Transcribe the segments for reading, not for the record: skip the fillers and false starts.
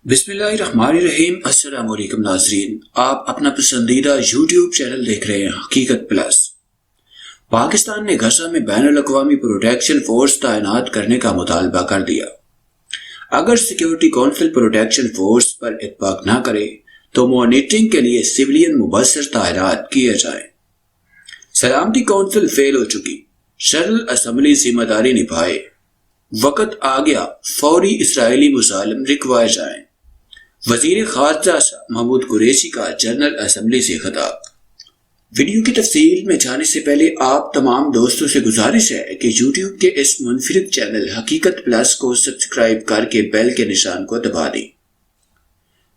بسم اللہ الرحمن الرحیم۔ السلام علیکم ناظرین، آپ اپنا پسندیدہ یوٹیوب چینل دیکھ رہے ہیں حقیقت پلس۔ پاکستان نے غزہ میں بین الاقوامی پروٹیکشن فورس تعینات کرنے کا مطالبہ کر دیا۔ اگر سیکیورٹی کونسل پروٹیکشن فورس پر اتفاق نہ کرے تو مانیٹرنگ کے لیے سویلین مبصر تعینات کیے جائیں۔ سلامتی کونسل فیل ہو چکی، جنرل اسمبلی ذمہ داری نبھائے۔ وقت آ گیا، فوری اسرائیلی مظالم رکوائے جائیں۔ وزیر خارجہ محمود قریشی کا جنرل اسمبلی سے خطاب۔ ویڈیو کی تفصیل میں جانے سے پہلے آپ تمام دوستوں سے گزارش ہے کہ یوٹیوب کے اس منفرد چینل حقیقت پلس کو سبسکرائب کر کے بیل کے نشان کو دبا دیں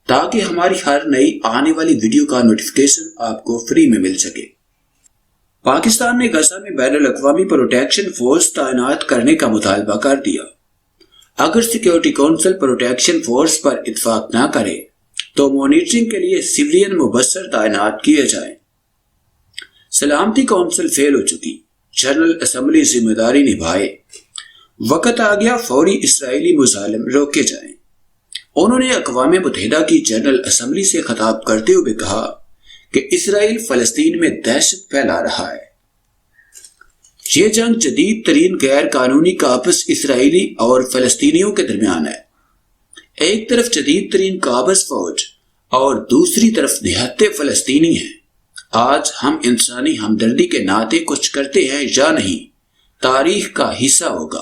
تاکہ ہماری ہر نئی آنے والی ویڈیو کا نوٹیفیکیشن آپ کو فری میں مل سکے۔ پاکستان نے غزہ میں بین الاقوامی پروٹیکشن فورس تعینات کرنے کا مطالبہ کر دیا۔ اگر سیکیورٹی کونسل پروٹیکشن فورس پر اتفاق نہ کرے تو مانیٹرنگ کے لیے سویلین مبصر تعینات کیے جائیں۔ سلامتی کونسل فیل ہو چکی، جنرل اسمبلی ذمہ داری نبھائے۔ وقت آ گیا، فوری اسرائیلی مظالم روکے جائیں۔ انہوں نے اقوام متحدہ کی جنرل اسمبلی سے خطاب کرتے ہوئے کہا کہ اسرائیل فلسطین میں دہشت پھیلا رہا ہے۔ یہ جنگ جدید ترین غیر قانونی قابض اسرائیلی اور فلسطینیوں کے درمیان ہے۔ ایک طرف جدید ترین قابض فوج اور دوسری طرف نہتے فلسطینی ہیں۔ آج ہم انسانی ہمدردی کے ناطے کچھ کرتے ہیں یا نہیں، تاریخ کا حصہ ہوگا۔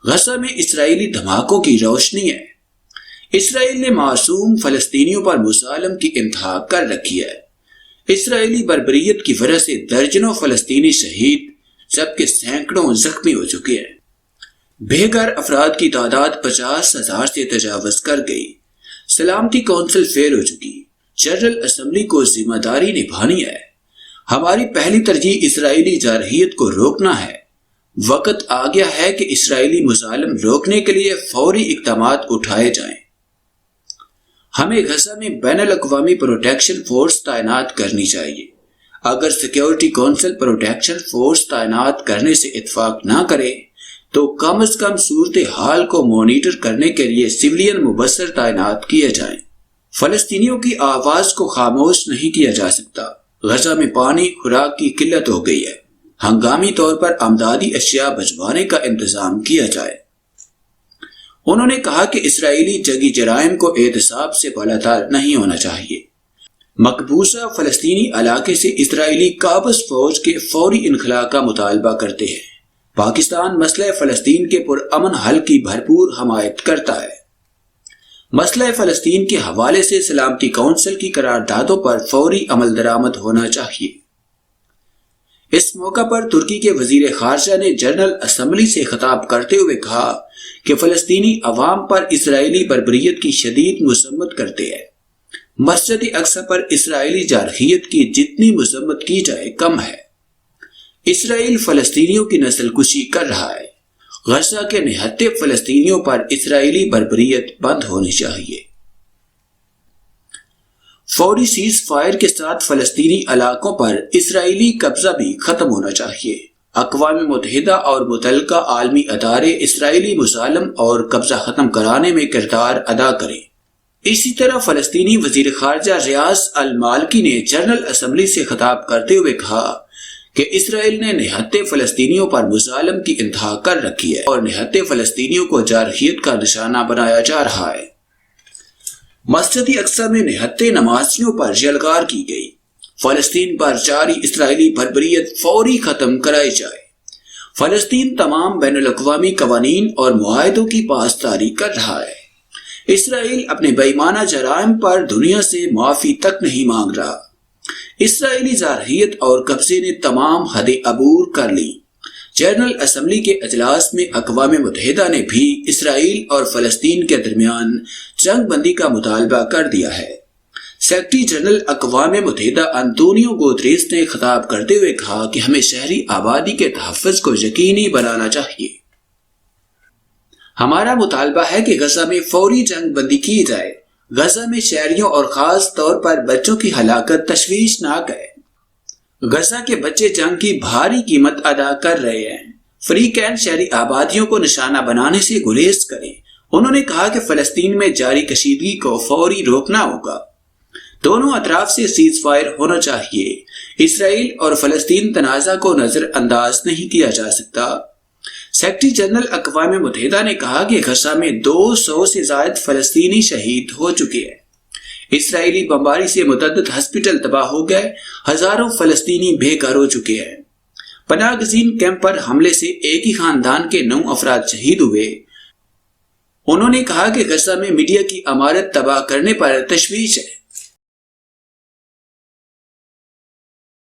غزہ میں اسرائیلی دھماکوں کی روشنی ہے۔ اسرائیل نے معصوم فلسطینیوں پر مظالم کی انتہا کر رکھی ہے۔ اسرائیلی بربریت کی وجہ سے درجنوں فلسطینی شہید جبکہ سینکڑوں زخمی ہو چکے ہیں۔ بے گھر افراد کی تعداد 50,000 سے تجاوز کر گئی۔ سلامتی کونسل فیل ہو چکی، جنرل اسمبلی کو ذمہ داری نبھانی ہے۔ ہماری پہلی ترجیح اسرائیلی جارحیت کو روکنا ہے۔ وقت آ گیا ہے کہ اسرائیلی مظالم روکنے کے لیے فوری اقدامات اٹھائے جائیں۔ ہمیں غزہ میں بین الاقوامی پروٹیکشن فورس تعینات کرنی چاہیے۔ اگر سیکیورٹی کونسل پروٹیکشن فورس تعینات کرنے سے اتفاق نہ کرے تو کم از کم صورتحال کو مانیٹر کرنے کے لیے سویلین مبصر تعینات کیے جائیں۔ فلسطینیوں کی آواز کو خاموش نہیں کیا جا سکتا۔ غزہ میں پانی، خوراک کی قلت ہو گئی ہے۔ ہنگامی طور پر امدادی اشیاء بھجوانے کا انتظام کیا جائے۔ انہوں نے کہا کہ اسرائیلی جنگی جرائم کو احتساب سے بالاتر نہیں ہونا چاہیے۔ مقبوضہ فلسطینی علاقے سے اسرائیلی قابض فوج کے فوری انخلاء کا مطالبہ کرتے ہیں۔ پاکستان مسئلہ فلسطین کے پرامن حل کی بھرپور حمایت کرتا ہے۔ مسئلہ فلسطین کے حوالے سے سلامتی کونسل کی قراردادوں پر فوری عمل درآمد ہونا چاہیے۔ اس موقع پر ترکی کے وزیر خارجہ نے جنرل اسمبلی سے خطاب کرتے ہوئے کہا کہ فلسطینی عوام پر اسرائیلی بربریت کی شدید مذمت کرتے ہیں۔ مسجد اقصی پر اسرائیلی جارحیت کی جتنی مذمت کی جائے کم ہے۔ اسرائیل فلسطینیوں کی نسل کشی کر رہا ہے۔ غزہ کے نہتے فلسطینیوں پر اسرائیلی بربریت بند ہونی چاہیے۔ فوری سیز فائر کے ساتھ فلسطینی علاقوں پر اسرائیلی قبضہ بھی ختم ہونا چاہیے۔ اقوام متحدہ اور متعلقہ عالمی ادارے اسرائیلی مظالم اور قبضہ ختم کرانے میں کردار ادا کریں۔ اسی طرح فلسطینی وزیر خارجہ ریاض المالکی نے جنرل اسمبلی سے خطاب کرتے ہوئے کہا کہ اسرائیل نے نہتے فلسطینیوں پر مظالم کی انتہا کر رکھی ہے اور نہتے فلسطینیوں کو جارحیت کا نشانہ بنایا جا رہا ہے۔ مسجد اقصی میں نہتے نمازیوں پر یلغار کی گئی۔ فلسطین پر جاری اسرائیلی بربریت فوری ختم کرائی جائے۔ فلسطین تمام بین الاقوامی قوانین اور معاہدوں کی پاسداری کر رہا ہے۔ اسرائیل اپنے بے ایمانہ جرائم پر دنیا سے معافی تک نہیں مانگ رہا۔ اسرائیلی جارحیت اور قبضے نے تمام حدیں عبور کر لی۔ جنرل اسمبلی کے اجلاس میں اقوام متحدہ نے بھی اسرائیل اور فلسطین کے درمیان جنگ بندی کا مطالبہ کر دیا ہے۔ سیکرٹری جنرل اقوام متحدہ انطونیو گوتریس نے خطاب کرتے ہوئے کہا کہ ہمیں شہری آبادی کے تحفظ کو یقینی بنانا چاہیے۔ ہمارا مطالبہ ہے کہ غزہ میں فوری جنگ بندی کی جائے۔ غزہ میں شہریوں اور خاص طور پر بچوں کی ہلاکت تشویشناک ہے۔ غزہ کے بچے جنگ کی بھاری قیمت ادا کر رہے ہیں۔ فریقین شہری آبادیوں کو نشانہ بنانے سے گریز کریں۔ انہوں نے کہا کہ فلسطین میں جاری کشیدگی کو فوری روکنا ہوگا۔ دونوں اطراف سے سیز فائر ہونا چاہیے۔ اسرائیل اور فلسطین تنازع کو نظر انداز نہیں کیا جا سکتا۔ سیکرٹری جنرل اقوام متحدہ نے کہا کہ غزہ میں 200 سے زائد فلسطینی شہید ہو چکے ہیں۔ اسرائیلی بمباری سے متعدد ہسپتال تباہ ہو گئے، ہزاروں فلسطینی بے گھر ہو چکے ہیں۔ پناہ گزین کیمپ پر حملے سے ایک ہی خاندان کے 9 افراد شہید ہوئے۔ انہوں نے کہا کہ غزہ میں میڈیا کی امارت تباہ کرنے پر تشویش ہے۔